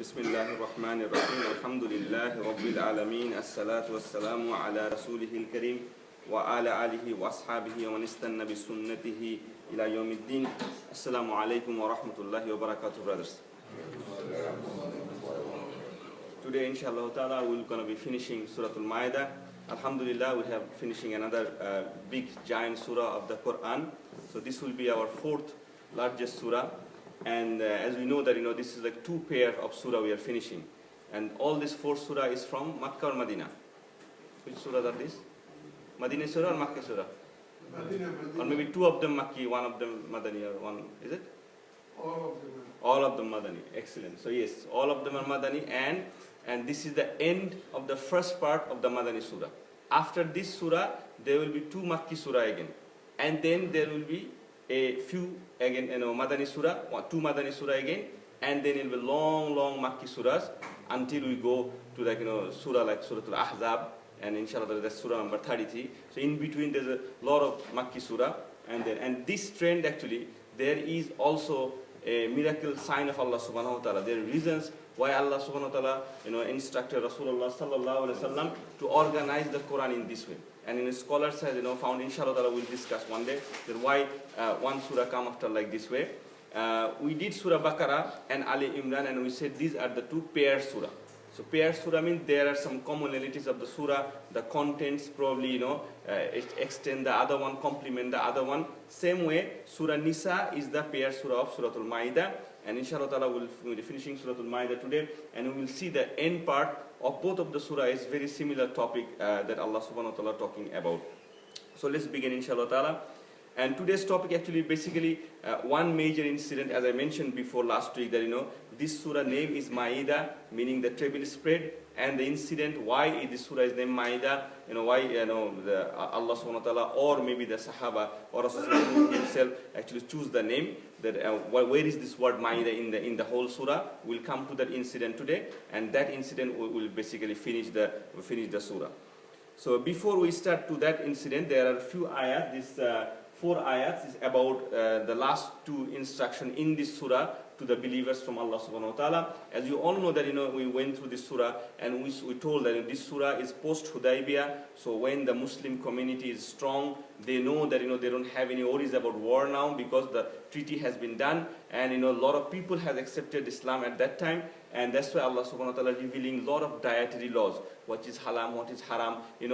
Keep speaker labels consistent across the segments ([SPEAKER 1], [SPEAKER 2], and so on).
[SPEAKER 1] Bismillahir Rahmanir Rahim. Alhamdulillahi Rabbil Alameen. As-salatu was-salamu ala Rasulihil Kareem wa ala alihi wa ashabihi wa man istanna bi sunnatihi ila yawmiddin. Assalamu alaikum wa rahmatullahi wa barakatuh, brothers. Today, inshallah ta'ala, we're going to be finishing Surah Al-Ma'idah. Alhamdulillah, we have finishing another big giant surah of the Quran. So this will be our fourth largest surah. And as we know that, this is like two pair of surah we are finishing. And all this four surah is from Makkah or Medina. Which surah are these? Medina surah or Makkah surah?
[SPEAKER 2] Medina.
[SPEAKER 1] Or maybe two of them Makki, one of them Madani, or one, is it?
[SPEAKER 2] All of them.
[SPEAKER 1] All of them Madani. Excellent. So yes, all of them are Madani, and this is the end of the first part of the Madani surah. After this surah, there will be two Makki surah again. And then there will be a few again, Madani surah, two Madani surah again, and then it will be long Makki surahs until we go to surah like Surah Al-Ahzab, and inshallah that's surah number 33. So in between there's a lot of Makki surah, and this trend actually, there is also a miracle sign of Allah subhanahu wa ta'ala. There are reasons why Allah subhanahu wa ta'ala instructed Rasulullah sallallahu alaihi wasallam to organize the Quran in this way. And in scholars has found, inshallah ta'ala, we'll discuss one day that why one surah come after like this way. We did Surah Baqarah and Ali Imran, and we said these are the two pair surah. So pair surah means there are some commonalities of the surah, the contents probably extend the other one, complement the other one. Same way, Surah Nisa is the pair surah of Surah Al-Ma'idah, and inshallah ta'ala we'll be finishing Surah Al-Ma'idah today, and we will see the end part of both of the surah is very similar topic that Allah subhanahu wa ta'ala talking about. So let's begin inshallah ta'ala. And today's topic actually basically one major incident, as I mentioned before last week, that this surah name is Ma'idah, meaning the table spread, and the incident why this surah is named Ma'idah, why Allah subhanahu wa ta'ala or maybe the Sahaba or Rasulullah himself actually choose the name, that where is this word Ma'idah in the whole surah. We'll come to that incident today, and that incident will basically finish the surah. So before we start to that incident, there are a few ayat. This 4 ayats is about the last two instruction in this surah to the believers from Allah subhanahu wa ta'ala. As you all know that we went through this surah, and we told that this surah is post Hudaybiyah. So when the Muslim community is strong, they know that they don't have any worries about war now, because the treaty has been done, and a lot of people have accepted Islam at that time. And that's why Allah subhanahu wa ta'ala revealing a lot of dietary laws, what is haram, what is haram, a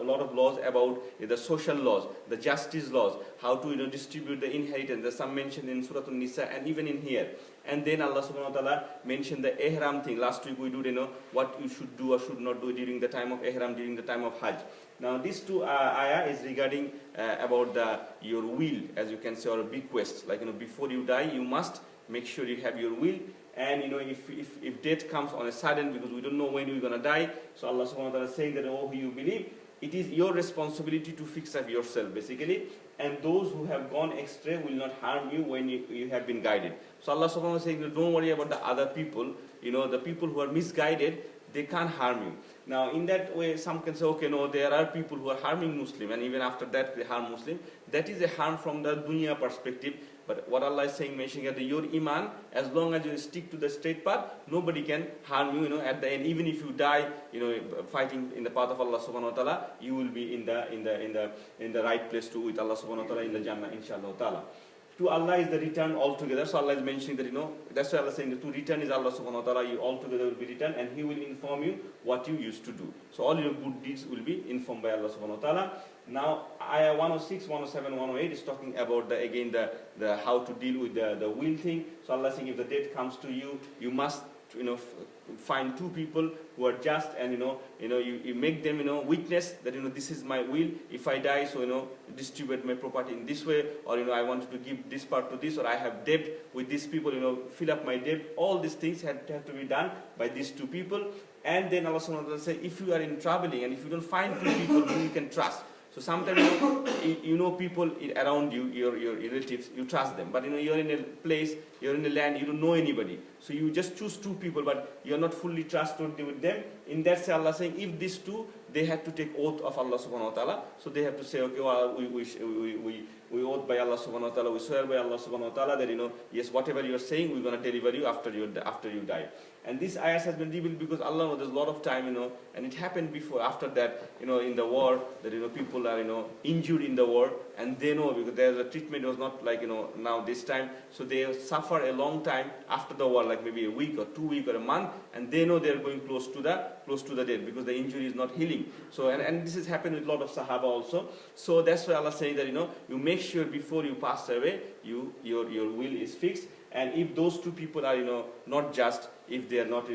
[SPEAKER 1] lot of laws about the social laws, the justice laws, how to distribute the inheritance. There's some mentioned in Surah An-Nisa and even in here. And then Allah subhanahu wa ta'ala mentioned the ihram thing. Last week we did what you should do or should not do during the time of ihram, during the time of Hajj. Now these two ayah is regarding about your will, as you can say, or a bequest. Like before you die, you must make sure you have your will. And if death comes on a sudden, because we don't know when we're going to die, so Allah subhanahu wa ta'ala is saying that, oh, you believe, it is your responsibility to fix up yourself, basically. And those who have gone astray will not harm you when you have been guided. So Allah subhanahu wa ta'ala is saying, don't worry about the other people. The people who are misguided, they can't harm you. Now, in that way, some can say, okay, no, there are people who are harming Muslim, and even after that they harm Muslim. That is a harm from the dunya perspective. But what Allah is saying, mentioning that your iman, as long as you stick to the straight path, nobody can harm you. At the end, even if you die, fighting in the path of Allah subhanahu wa ta'ala, you will be in the right place too with Allah subhanahu wa ta'ala in the Jannah, inshallah ta'ala. To Allah is the return altogether. So Allah is mentioning that, that's why Allah is saying that to return is Allah subhanahu wa ta'ala, you altogether will be returned, and He will inform you what you used to do. So all your good deeds will be informed by Allah subhanahu wa ta'ala. Now, ayah 106, 107, 108 is talking about the how to deal with the will thing. So Allah is saying if the death comes to you, you must find two people who are just, and you make them witness that this is my will. If I die, so distribute my property in this way, or I wanted to give this part to this, or I have debt with these people, fill up my debt. All these things have to be done by these two people. And then Allah subhanahu wa ta'ala say, if you are in traveling and if you don't find two people who you can trust. So sometimes people around you, your relatives, you trust them. But you're in a place, you're in a land, you don't know anybody. So you just choose two people, but you're not fully trustworthy with them. In that say Allah saying, if these two, they have to take oath of Allah subhanahu wa ta'ala. So they have to say, okay, well, we oath by Allah subhanahu wa ta'ala, we swear by Allah subhanahu wa ta'ala that, yes, whatever you're saying, we're going to deliver you after you die. And this ayah has been revealed because Allah knows there's a lot of time, and it happened before, after that, in the war, that, people are, injured in the war, and they know because there's a treatment was not like, now this time, so they suffer a long time after the war, like maybe a week or 2 weeks or a month, and they know they're going close to the death because the injury is not healing. So, and this has happened with a lot of Sahaba also. So that's why Allah is saying that, you make sure before you pass away, your will is fixed. And if those two people are, not just, if they are not,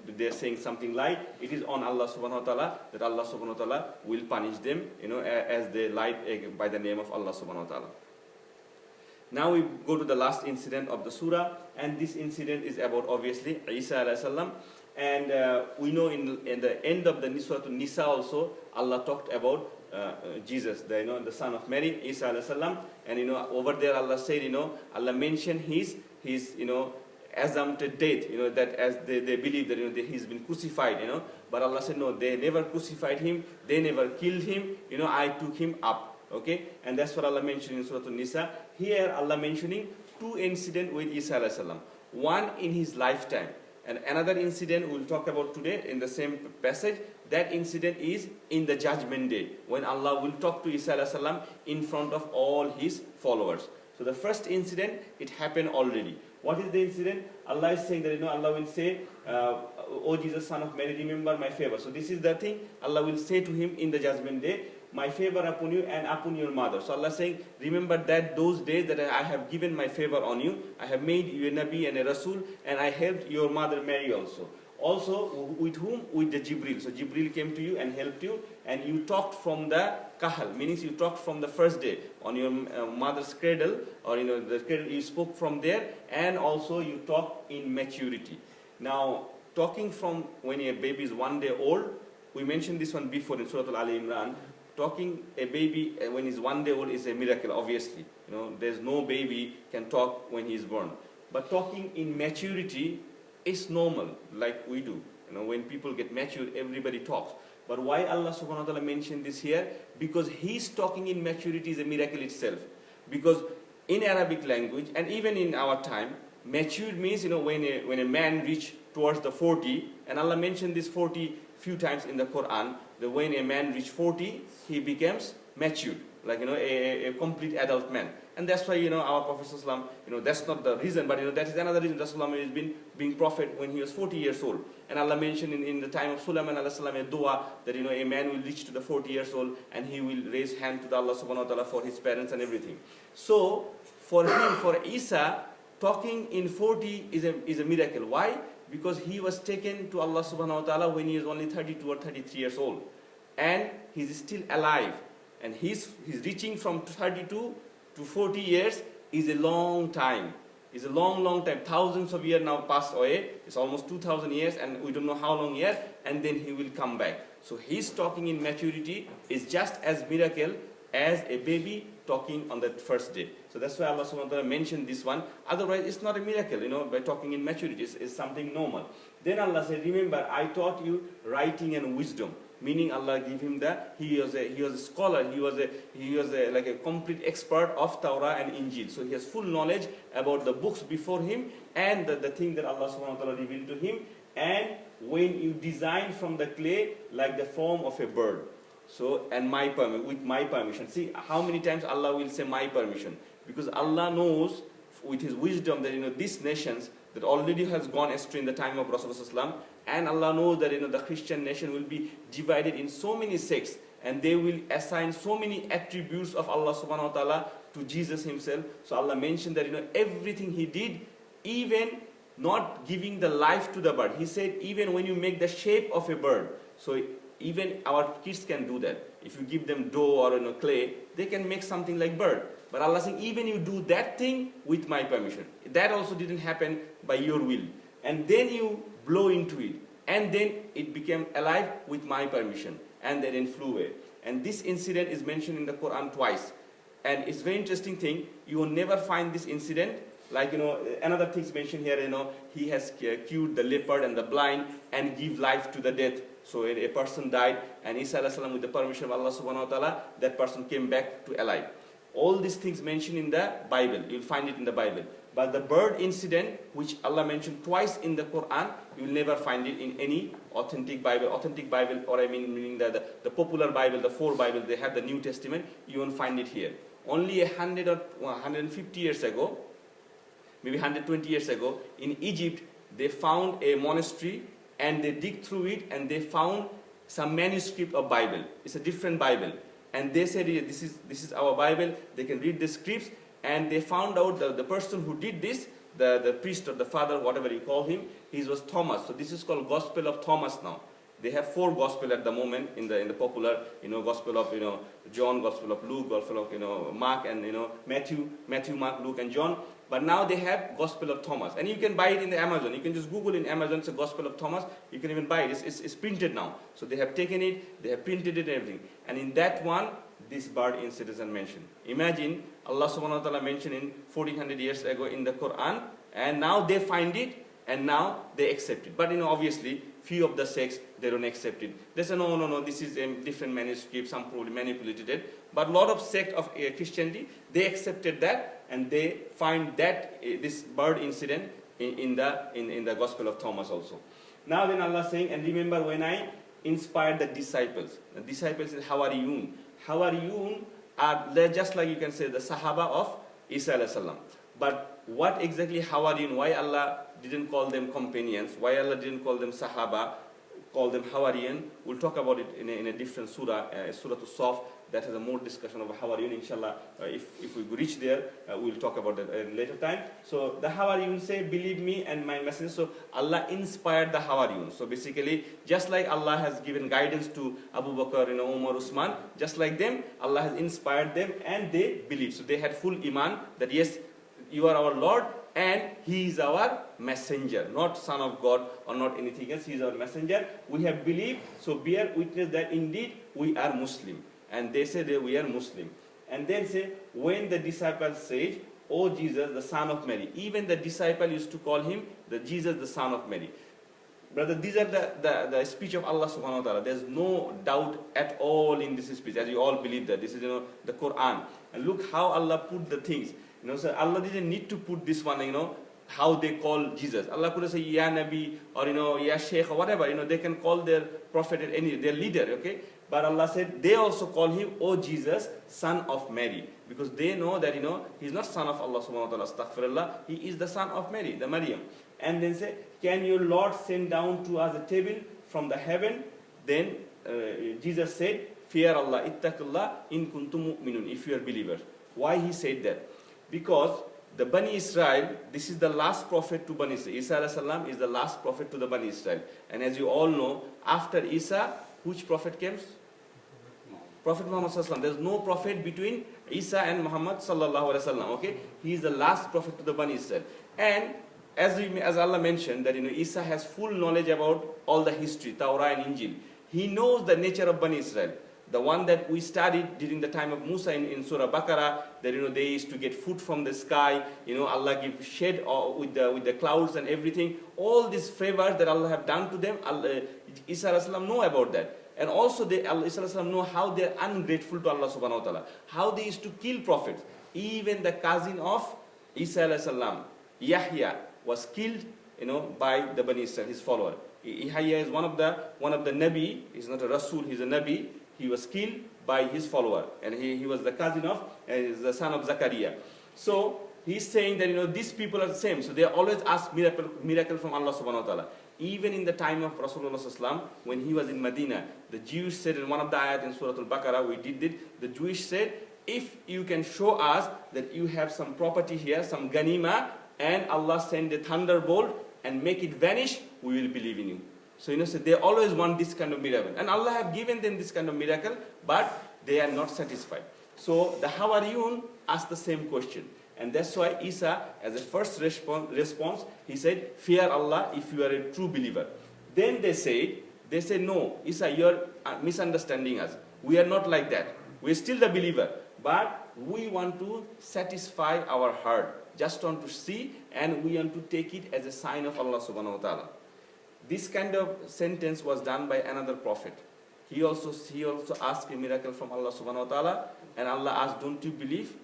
[SPEAKER 1] they're saying something lie, it is on Allah subhanahu wa ta'ala that Allah subhanahu wa ta'ala will punish them, as they lied by the name of Allah subhanahu wa ta'ala. Now we go to the last incident of the surah, and this incident is about obviously Isa alayhi salam. And we know in the end of the Surah Nisa also, Allah talked about Jesus, the son of Mary, Isa alayhi salam. And over there Allah said, Allah mentioned his assumed death, that as they believe that that he's been crucified, but Allah said no, they never crucified him, they never killed him, I took him up. Okay, and that's what Allah mentioned in Surah Nisa. Here Allah mentioning two incidents with Isa alayhi salam. One in his lifetime, and another incident we'll talk about today in the same passage. That incident is in the judgment day, when Allah will talk to Isa alayhi salam in front of all his followers. So the first incident, it happened already. What is the incident? Allah is saying that, Allah will say, O Jesus, son of Mary, remember my favor. So this is the thing Allah will say to him in the judgment day, my favor upon you and upon your mother. So Allah is saying, remember that those days that I have given my favor on you, I have made you a Nabi and a Rasul, and I helped your mother Mary also. Also, with whom? With the Jibril. So Jibril came to you and helped you, and you talked from the kahal, meaning you talked from the first day on your mother's cradle, or the cradle, you spoke from there, and also you talked in maturity. Now, talking from when a baby is 1 day old, we mentioned this one before in Surah Al Imran. Talking a baby when he's 1 day old is a miracle, obviously. There's no baby can talk when he's born. But talking in maturity is normal, like we do. When people get mature, everybody talks. But why Allah subhanahu wa ta'ala mentioned this here? Because He's talking in maturity is a miracle itself. Because in Arabic language, and even in our time, mature means, when a man reach towards the 40, and Allah mentioned this 40 few times in the Quran, that when a man reach 40, he becomes mature, like, a complete adult man. And that's why, our Prophet ﷺ, that's not the reason, but, that is another reason Rasulullah has been being prophet when he was 40 years old. And Allah mentioned in the time of Sulaiman a dua that, a man will reach to the 40 years old and he will raise hand to the Allah subhanahu wa ta'ala for his parents and everything. So, for him, for Isa, talking in 40 is a miracle. Why? Because he was taken to Allah subhanahu wa ta'ala when he was only 32 or 33 years old. And he's still alive. And he's reaching from 32 to 40 years is a long time. It's a long, long time. Thousands of years now passed away. It's almost 2,000 years, and we don't know how long yet. And then he will come back. So his talking in maturity is just as miracle as a baby talking on the first day. So that's why Allah subhanahu wa ta'ala mentioned this one. Otherwise, it's not a miracle, by talking in maturity. It's something normal. Then Allah said, remember, I taught you writing and wisdom. Meaning Allah gave him he was a scholar, he was like a complete expert of Torah and Injil. So he has full knowledge about the books before him and the thing that Allah subhanahu wa ta'ala revealed to him. And when you design from the clay like the form of a bird. So, and with my permission. See how many times Allah will say my permission. Because Allah knows with His wisdom that, these nations that already has gone astray in the time of Rasulullah, and Allah knows that, the Christian nation will be divided in so many sects, and they will assign so many attributes of Allah subhanahu wa ta'ala to Jesus Himself. So Allah mentioned that, everything He did, even not giving the life to the bird. He said, even when you make the shape of a bird, so even our kids can do that. If you give them dough or clay, they can make something like bird. But Allah saying, even you do that thing with my permission. That also didn't happen by your will. And then you blow into it. And then it became alive with my permission. And then it flew away. And this incident is mentioned in the Quran twice. And it's a very interesting thing. You will never find this incident Like, another things mentioned here, he has cured the leopard and the blind and give life to the dead. So a person died, and Isa alayhi salam, with the permission of Allah subhanahu wa ta'ala, that person came back to alive. All these things mentioned in the Bible, you'll find it in the Bible. But the bird incident, which Allah mentioned twice in the Quran, you'll never find it in any authentic Bible. Authentic Bible, or meaning the popular Bible, the four Bibles, they have the New Testament, you won't find it here. Only 100 or 150 years ago, maybe 120 years ago, in Egypt, they found a monastery, and they dig through it, and they found some manuscript of Bible. It's a different Bible. And they said, yeah, this is our Bible. They can read the scripts. And they found out the person who did this, the priest or the father, whatever you call him, he was Thomas. So this is called Gospel of Thomas now. They have 4 gospel at the moment in the popular, Gospel of, John, Gospel of Luke, Gospel of, Mark, and, Matthew, Mark, Luke, and John. But now they have Gospel of Thomas. And you can buy it in the Amazon. You can just Google in Amazon, it's a Gospel of Thomas. You can even buy it. It's printed now. So they have taken it, they have printed it and everything. And in that one, this bird incident is mentioned. Imagine Allah subhanahu wa ta'ala mentioned in 1400 years ago in the Quran, and now they find it, and now they accept it. But obviously, few of the sects, they don't accept it. They say, no, this is a different manuscript, some probably manipulated it. But a lot of sect of Christianity, they accepted that, and they find that this bird incident in the Gospel of Thomas also. Now then Allah saying, and remember when I inspired the disciples. The disciples said, Hawariyun. Hawariyun are just like you can say the Sahaba of Isa alayhi salam. But what exactly Hawariyun, why Allah didn't call them companions, why Allah didn't call them Sahaba, call them Hawariyan, we'll talk about it in a different surah, Surah As-Saf, that has a more discussion of Hawariyun, inshallah. If we reach there, we'll talk about that at a later time. So the Hawariyun say, believe me and my messenger. So Allah inspired the Hawariyun. So basically, just like Allah has given guidance to Abu Bakr, Umar, Usman, just like them, Allah has inspired them and they believe. So they had full iman that yes, you are our Lord and He is our messenger, not Son of God or not anything else. He is our messenger. We have believed, so bear witness that indeed we are Muslim. And they say that we are Muslim. And then say, when the disciples said, O Jesus, the son of Mary. Even the disciple used to call him the Jesus, the son of Mary. Brother, these are the speech of Allah subhanahu wa ta'ala. There's no doubt at all in this speech, as you all believe that. This is, the Quran. And look how Allah put the things. So Allah didn't need to put this one, how they call Jesus. Allah could have said, Ya Nabi, or, Ya Sheikh, or whatever. They can call their prophet at their leader, okay? But Allah said, they also call him, O Jesus, son of Mary. Because they know that, he's not son of Allah subhanahu wa ta'ala, astaghfirullah. He is the son of Mary, the Maryam. And then say, can your Lord send down to us a table from the heaven? Then Jesus said, fear Allah, ittaqullah, in kuntum mu'minun, if you are believers. Why he said that? Because the Bani Israel, this is the last prophet to Bani Israel. Isa alayhi salam is the last prophet to the Bani Israel. And as you all know, after Isa, which prophet came? Prophet Muhammad sallallahu alaihi wasallam. There's no prophet between Isa and Muhammad sallallahu alaihi wasallam. Okay, he is the last prophet to the Bani Israel. And as Allah mentioned that Isa has full knowledge about all the history, Torah and Injil. He knows the nature of Bani Israel. The one that we studied during the time of Musa in Surah Baqarah, that they used to get food from the sky. Allah give shade with the clouds and everything. All these favors that Allah have done to them, Isa alayhi salam know about that. And also Isa alayhi salam know how they are ungrateful to Allah subhanahu wa ta'ala. How they used to kill prophets. Even the cousin of Isa alayhi salam, Yahya, was killed by the Bani Israel, his follower. Yahya is one of the Nabi. He's not a Rasul, he's a Nabi. He was killed by his follower, and he was the cousin of, the son of Zakaria. So he's saying that these people are the same. So they always ask miracle from Allah subhanahu wa ta'ala. Even in the time of Rasulullah sallallahu alaihi wasallam, when he was in Medina, the Jews said in one of the ayat in Surah Al-Baqarah, we did it, the Jewish said, if you can show us that you have some property here, some ganima, and Allah send a thunderbolt and make it vanish, we will believe in you. So so they always want this kind of miracle. And Allah have given them this kind of miracle, but they are not satisfied. So the Hawariyun asked the same question. And that's why Isa, as a first response, he said, fear Allah if you are a true believer. Then they said, no, Isa, you are misunderstanding us. We are not like that. We are still the believer. But we want to satisfy our heart. just want to see, and we want to take it as a sign of Allah subhanahu wa ta'ala. This kind of sentence was done by another prophet. He also asked a miracle from Allah subhanahu wa ta'ala, and Allah asked, don't you believe?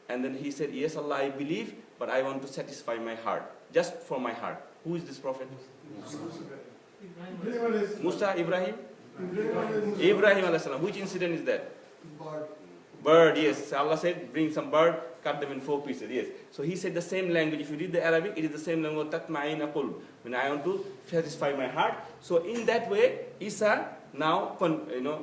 [SPEAKER 1] And then he said, yes Allah, I believe, but I want to satisfy my heart, just for my heart. Who is this prophet? Musa, Ibrahim? Ibrahim alayhi salam. Which incident is that? Bird, yes. Allah said, bring some bird, cut them in 4 pieces, yes. So he said the same language. If you read the Arabic, it is the same language, tatma'ina qulb. When I want to satisfy my heart. So in that way, Isa now,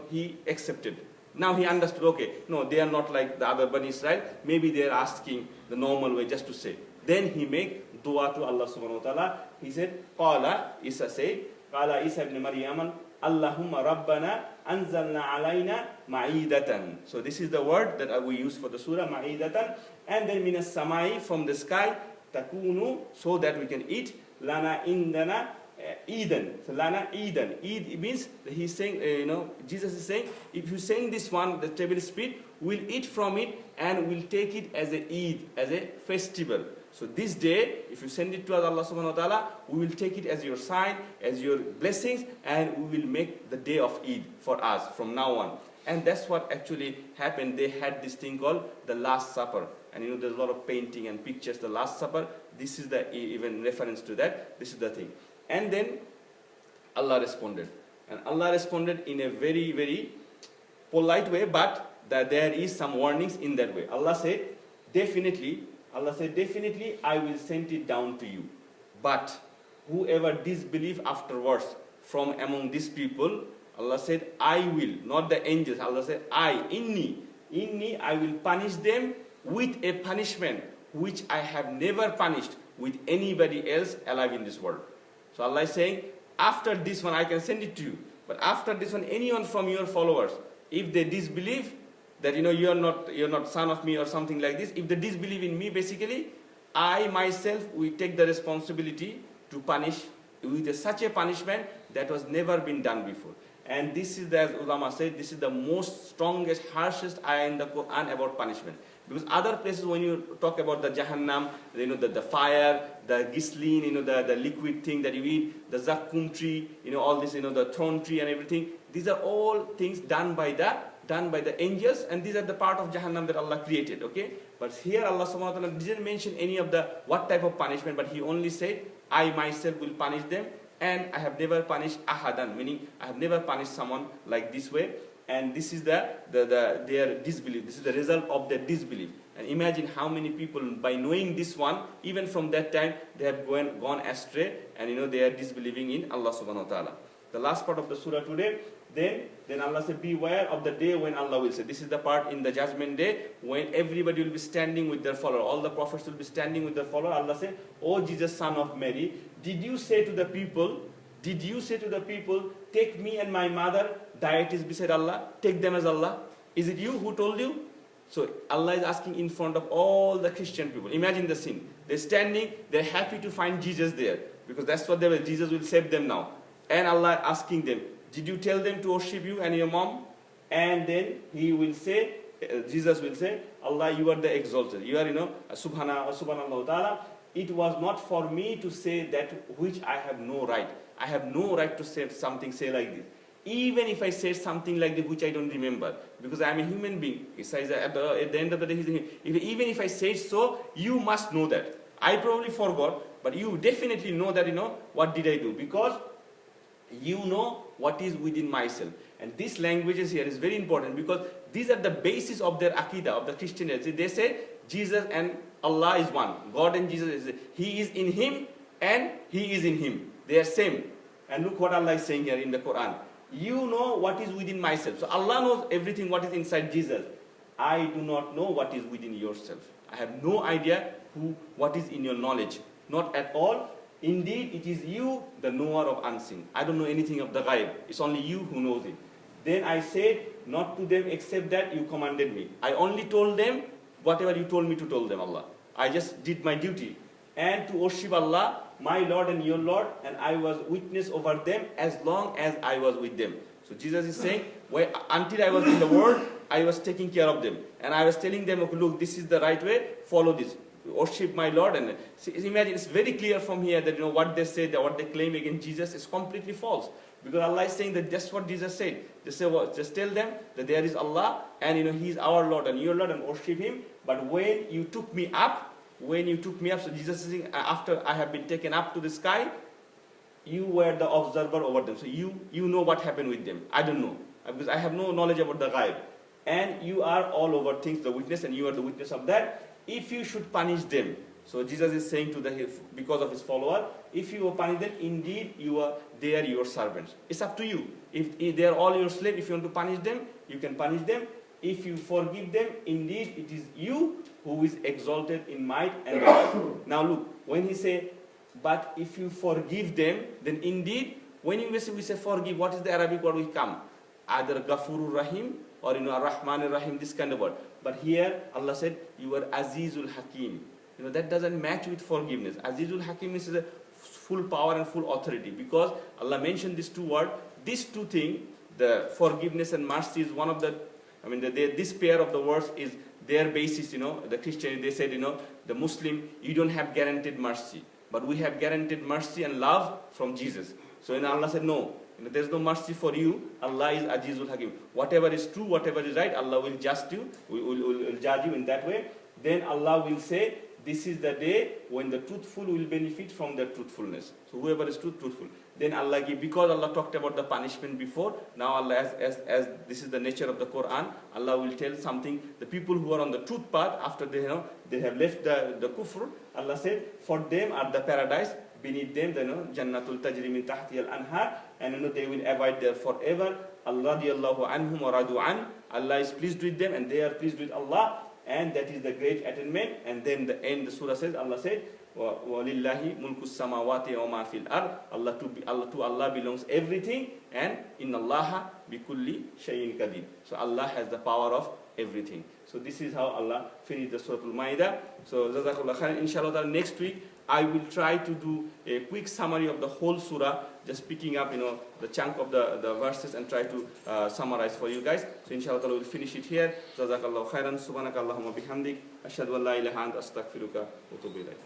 [SPEAKER 1] he accepted. Now he understood, okay, no, they are not like the other Bani Israel. Maybe they are asking the normal way just to say. Then he make dua to Allah subhanahu wa ta'ala. He said, Qala, Isa said, Qala Isa ibn Maryam, Allahumma Rabbana anzalna alayna ma'idatan. So this is the word that we use for the surah, ma'idatan. And then minas samai, from the sky, takunu, so that we can eat, lana indana Eden. So lana Eden. Eid means he's saying, Jesus is saying, if you sing this one, the table spirit, we'll eat from it and we'll take it as a Eid, as a festival. So this day, if you send it to Allah subhanahu wa ta'ala, we will take it as your sign, as your blessings, and we will make the day of Eid for us from now on. And that's what actually happened. They had this thing called the Last Supper. And there's a lot of painting and pictures, the Last Supper. This is the even reference to that. This is the thing. And then Allah responded. And Allah responded in a very, very polite way, but there is some warnings in that way. Allah said, definitely, I will send it down to you. But whoever disbelieve afterwards from among these people, Allah said, I will, not the angels. Allah said, inni, I will punish them with a punishment which I have never punished with anybody else alive in this world. So Allah is saying, after this one I can send it to you. But after this one, anyone from your followers, if they disbelieve that you're not son of me or something like this, if they disbelieve in me, basically, I myself will take the responsibility to punish with such a punishment that was never been done before. And this is, as ulama said, this is the most strongest, harshest ayah in the Quran about punishment. Because other places, when you talk about the Jahannam, the fire, the ghislin, the liquid thing that you eat, the zakkum tree, all this, the thorn tree and everything, these are all things done by the angels, and these are the part of Jahannam that Allah created, okay? But here Allah subhanahu wa ta'ala didn't mention any of what type of punishment, but He only said, I myself will punish them, and I have never punished ahadan, meaning I have never punished someone like this way. And this is their disbelief. This is the result of their disbelief. And imagine how many people, by knowing this one, even from that time, they have gone astray, and they are disbelieving in Allah subhanahu wa ta'ala. The last part of the surah today, then Allah said, beware of the day when Allah will say. This is the part in the judgment day when everybody will be standing with their follower. All the prophets will be standing with their follower. Allah said, O Jesus, son of Mary, did you say to the people, take me and my mother, deities beside Allah, take them as Allah? Is it you who told you? So Allah is asking in front of all the Christian people. Imagine the scene. They're standing, they're happy to find Jesus there, because that's what they were. Jesus will save them now. And Allah asking them, did you tell them to worship you and your mom? And then He will say, Jesus will say, Allah, you are the exalted. You are, subhanallah ta'ala. It was not for me to say that which I have no right. I have no right to say like this. Even if I said something like this which I don't remember, because I am a human being. He says at the end of the day, even if I said so, you must know that. I probably forgot, but you definitely know that, what did I do? Because you know what is within myself. And these languages here is very important, because these are the basis of their aqidah, of the Christianity. They say Jesus and Allah is one. God and Jesus is, He is in Him and He is in Him. They are same. And look what Allah is saying here in the Quran. You know what is within myself. So Allah knows everything what is inside Jesus. I do not know what is within yourself. I have no idea what is in your knowledge. Not at all. Indeed, it is you, the knower of unseen. I don't know anything of the ghaib. It's only you who knows it. Then I said not to them except that you commanded me. I only told them whatever you told me to tell them, Allah. I just did my duty. And to worship Allah, my Lord and your Lord, and I was witness over them as long as I was with them. So Jesus is saying, until I was in the world, I was taking care of them. And I was telling them, okay, look, this is the right way, follow this. worship my Lord. And see, imagine, it's very clear from here that what they say, that what they claim against Jesus is completely false. Because Allah is saying that that's what Jesus said. Just say what? Just tell them that there is Allah and He is our Lord and your Lord and worship Him. But when you took me up, so Jesus is saying, after I have been taken up to the sky, you were the observer over them. So you know what happened with them. I don't know. Because I have no knowledge about the ghaib. And you are all over things, the witness, and you are the witness of that. If you should punish them, so Jesus is saying to because of his follower, if you punish them, indeed they are your servants. It's up to you. If they are all your slaves, if you want to punish them, you can punish them. If you forgive them, indeed it is you who is exalted in might and power. Now look, when he say, but if you forgive them, then indeed, when we say forgive, what is the Arabic word will come? Either Ghafurur Rahim or Ar-Rahmanir Rahim, this kind of word. But here Allah said, you are Azizul Hakim. That doesn't match with forgiveness. Azizul Hakim is a full power and full authority, because Allah mentioned these two words. These two things, the forgiveness and mercy, is one of the, this pair of the words is their basis. The Christian, they said, the Muslim, you don't have guaranteed mercy, but we have guaranteed mercy and love from Jesus. So Allah said, no, there's no mercy for you. Allah is Azizul Hakim. Whatever is true, whatever is right, Allah will judge you. Will judge you in that way. Then Allah will say, this is the day when the truthful will benefit from their truthfulness. So whoever is truthful. Then Allah because Allah talked about the punishment before, now Allah, as this is the nature of the Quran, Allah will tell something. The people who are on the truth path, after they have left the kufr, Allah said, for them are the paradise, beneath them, Jannatul Tajri min tahti al-anhar, and they will abide there forever. Allah radiyallahu anhum wa radu an. Allah is pleased with them and they are pleased with Allah. And that is the great attainment. And then the end, the surah says, Allah said, وَلِلَّهِ مُلْكُ السَّمَاوَاتِ وَمَا فِي الْأَرْضِ. To Allah belongs everything, and إِنَّ اللَّهَ بِكُلِّ شَيْءٍ قَدِيرٌ. So Allah has the power of everything. So this is how Allah finished the Surah Al-Ma'idah. So Jazakallah Khair. Inshallah, next week I will try to do a quick summary of the whole surah, just picking up the chunk of the verses and try to summarize for you guys. So inshallah we'll finish it here. Jazakallahu khairan. Subhanakallahumma bihamdik. Ashhadu an la ilaha illa anta astaghfiruka wa atubu ilayk.